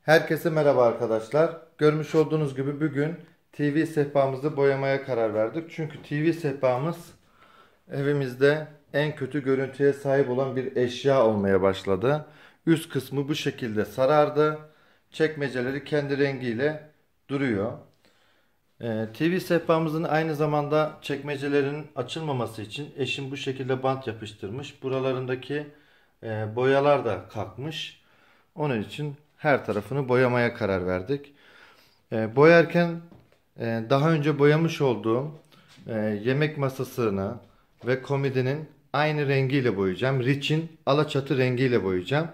Herkese merhaba arkadaşlar. Görmüş olduğunuz gibi bugün TV sehpamızı boyamaya karar verdik. Çünkü TV sehpamız evimizde en kötü görüntüye sahip olan bir eşya olmaya başladı. Üst kısmı bu şekilde sarardı. Çekmeceleri kendi rengiyle duruyor. TV sehpamızın aynı zamanda çekmecelerinin açılmaması için eşim bu şekilde bant yapıştırmış. Buralarındaki boyalar da kalkmış. Onun için her tarafını boyamaya karar verdik. Boyarken daha önce boyamış olduğum yemek masasını ve komodinin aynı rengiyle boyayacağım. Rich'in alaçatı rengiyle boyayacağım.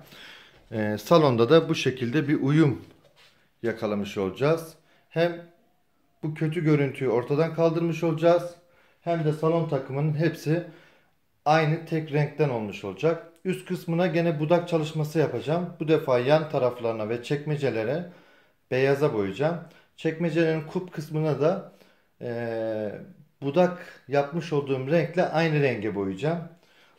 Salonda da bu şekilde bir uyum yakalamış olacağız. Hem bu kötü görüntüyü ortadan kaldırmış olacağız. Hem de salon takımının hepsi aynı tek renkten olmuş olacak. Üst kısmına gene budak çalışması yapacağım. Bu defa yan taraflarına ve çekmecelere beyaza boyayacağım. Çekmecelerin kulp kısmına da budak yapmış olduğum renkle aynı renge boyayacağım.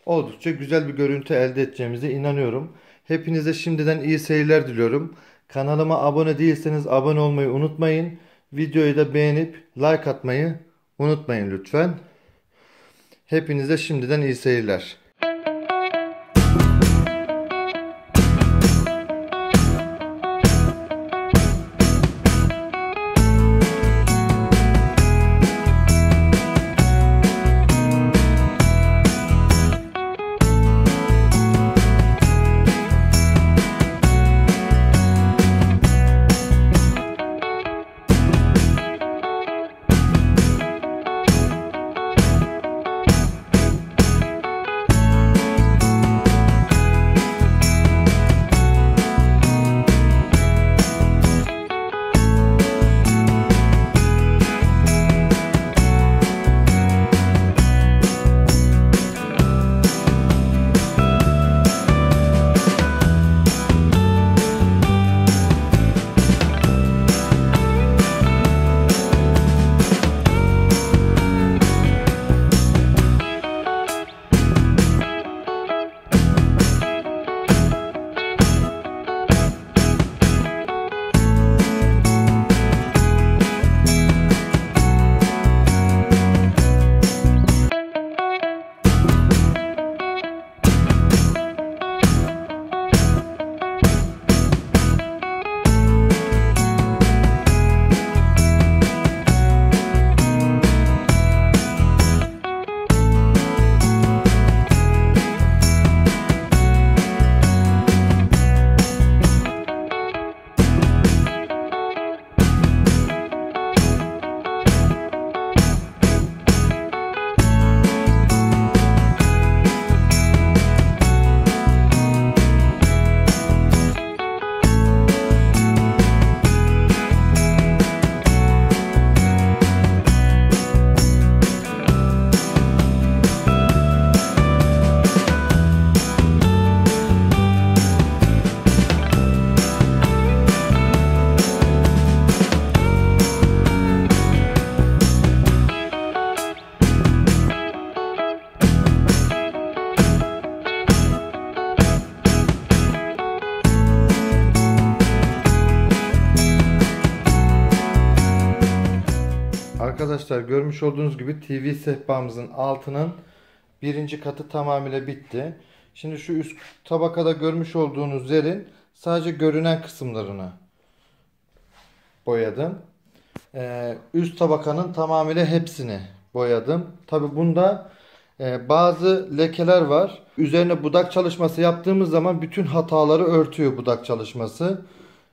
Oldukça güzel bir görüntü elde edeceğimize inanıyorum. Hepinize şimdiden iyi seyirler diliyorum. Kanalıma abone değilseniz abone olmayı unutmayın. Videoyu da beğenip like atmayı unutmayın lütfen. Hepinize şimdiden iyi seyirler. Arkadaşlar görmüş olduğunuz gibi TV sehpamızın altının birinci katı tamamıyla bitti. Şimdi şu üst tabakada görmüş olduğunuz yerin sadece görünen kısımlarını boyadım. Üst tabakanın tamamıyla hepsini boyadım. Tabi bunda bazı lekeler var. Üzerine budak çalışması yaptığımız zaman bütün hataları örtüyor budak çalışması.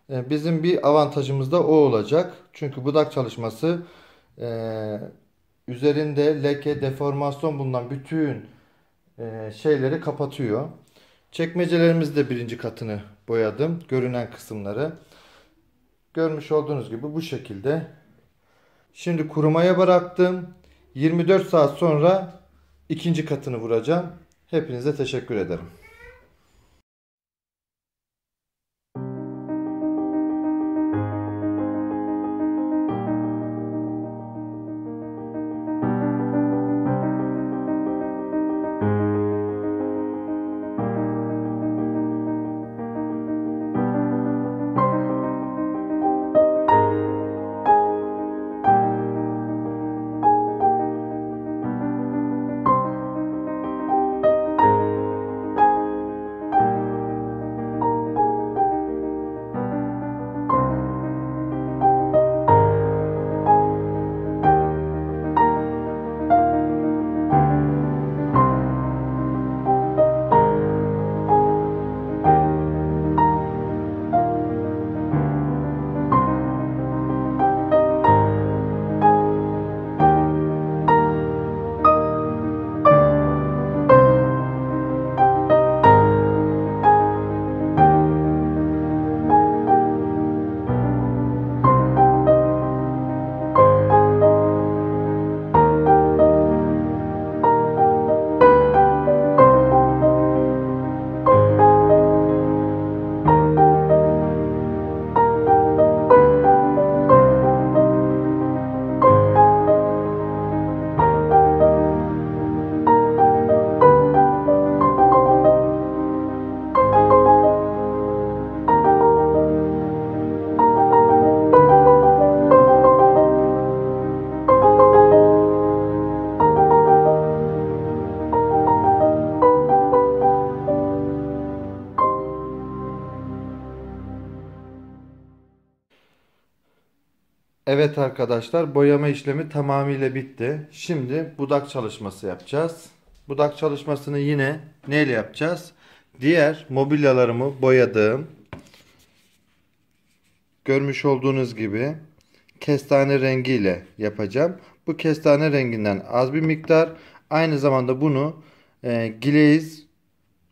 Bizim bir avantajımız da o olacak. Çünkü budak çalışması üzerinde leke, deformasyon bulunan bütün şeyleri kapatıyor. Çekmecelerimizde birinci katını boyadım. Görünen kısımları. Görmüş olduğunuz gibi bu şekilde. Şimdi kurumaya bıraktım. 24 saat sonra ikinci katını vuracağım. Hepinize teşekkür ederim. Evet arkadaşlar, boyama işlemi tamamıyla bitti. Şimdi budak çalışması yapacağız. Budak çalışmasını yine neyle yapacağız? Diğer mobilyalarımı boyadığım, görmüş olduğunuz gibi kestane rengiyle yapacağım. Bu kestane renginden az bir miktar, aynı zamanda bunu glaze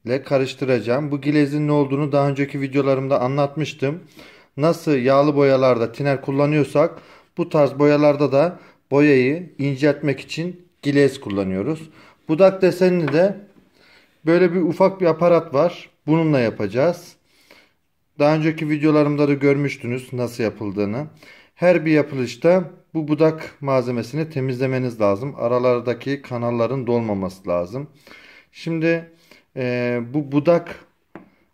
ile karıştıracağım. Bu glazin ne olduğunu daha önceki videolarımda anlatmıştım. Nasıl yağlı boyalarda tiner kullanıyorsak, bu tarz boyalarda da boyayı inceltmek için glaze kullanıyoruz. Budak desenini de böyle bir ufak bir aparat var. Bununla yapacağız. Daha önceki videolarımda da görmüştünüz nasıl yapıldığını. Her bir yapılışta bu budak malzemesini temizlemeniz lazım. Aralardaki kanalların dolmaması lazım. Şimdi bu budak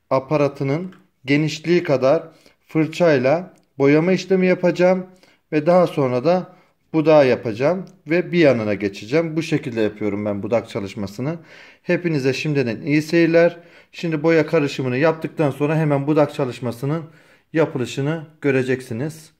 aparatının genişliği kadar fırçayla boyama işlemi yapacağım ve daha sonra da budağı yapacağım ve bir yanına geçeceğim. Bu şekilde yapıyorum ben budak çalışmasını. Hepinize şimdiden iyi seyirler. Şimdi boya karışımını yaptıktan sonra hemen budak çalışmasının yapılışını göreceksiniz.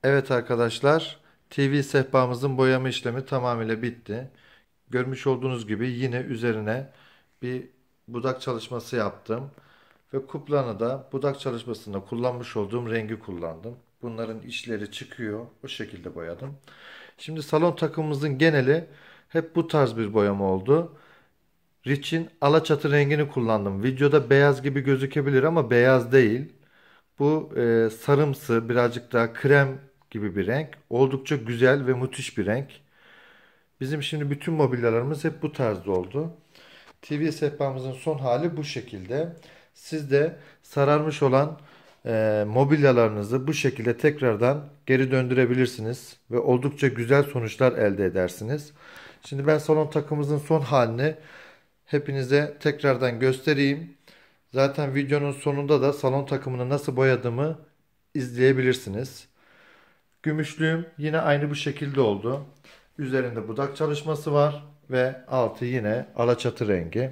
Evet arkadaşlar, TV sehpamızın boyama işlemi tamamıyla bitti. Görmüş olduğunuz gibi yine üzerine bir budak çalışması yaptım. Ve kuplana da budak çalışmasında kullanmış olduğum rengi kullandım. Bunların içleri çıkıyor. O şekilde boyadım. Şimdi salon takımımızın geneli hep bu tarz bir boyama oldu. Rich'in alaçatı rengini kullandım. Videoda beyaz gibi gözükebilir ama beyaz değil. Bu sarımsı, birazcık daha krem gibi bir renk. Oldukça güzel ve müthiş bir renk. Bizim şimdi bütün mobilyalarımız hep bu tarzda oldu. TV sehpamızın son hali bu şekilde. Siz de sararmış olan mobilyalarınızı bu şekilde tekrardan geri döndürebilirsiniz. Ve oldukça güzel sonuçlar elde edersiniz. Şimdi ben salon takımımızın son halini hepinize tekrardan göstereyim. Zaten videonun sonunda da salon takımını nasıl boyadığımı izleyebilirsiniz. Gümüşlüğüm yine aynı bu şekilde oldu. Üzerinde budak çalışması var. ve altı yine alaçatı rengi.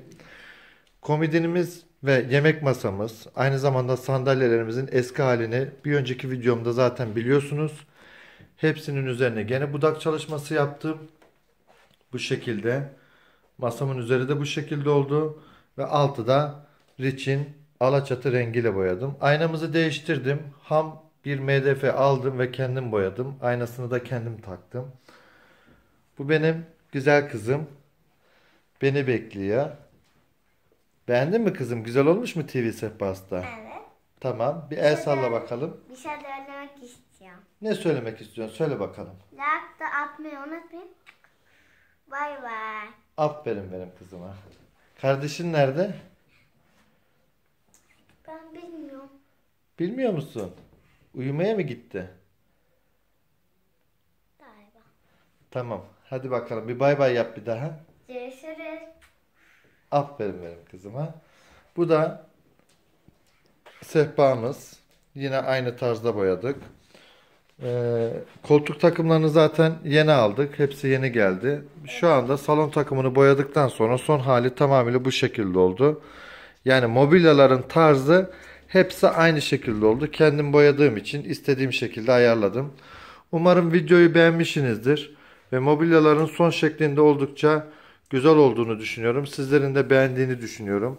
Komodinimiz ve yemek masamız, aynı zamanda sandalyelerimizin eski halini bir önceki videomda zaten biliyorsunuz. Hepsinin üzerine gene budak çalışması yaptım. Bu şekilde. Masamın üzeri de bu şekilde oldu. Ve altı da Rich'in alaçatı rengiyle boyadım. Aynamızı değiştirdim. Ham bir MDF aldım ve kendim boyadım. Aynasını da kendim taktım. Bu benim güzel kızım. Beni bekliyor. Beğendin mi kızım? Güzel olmuş mu TV sehpası da? Evet. Tamam. Bir el salla bakalım. Bir şey söylemek istiyorum. Ne söylemek istiyorsun? Söyle bakalım. Like da atmayı unutmayın. Bay bay. Aferin benim kızıma. Kardeşin nerede? Ben bilmiyorum. Bilmiyor musun? Uyumaya mı gitti? Galiba. Tamam. Hadi bakalım. Bir bay bay yap bir daha. Görüşürüz. Aferin benim kızıma. Bu da sehpamız. Yine aynı tarzda boyadık. Koltuk takımlarını zaten yeni aldık. Hepsi yeni geldi. Şu anda salon takımını boyadıktan sonra son hali tamamıyla bu şekilde oldu. Yani mobilyaların tarzı hepsi aynı şekilde oldu. Kendim boyadığım için istediğim şekilde ayarladım. Umarım videoyu beğenmişsinizdir. Ve mobilyaların son şeklinde oldukça güzel olduğunu düşünüyorum. Sizlerin de beğendiğini düşünüyorum.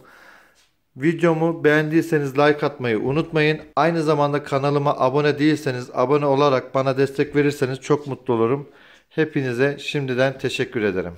Videomu beğendiyseniz like atmayı unutmayın. Aynı zamanda kanalıma abone değilseniz abone olarak bana destek verirseniz çok mutlu olurum. Hepinize şimdiden teşekkür ederim.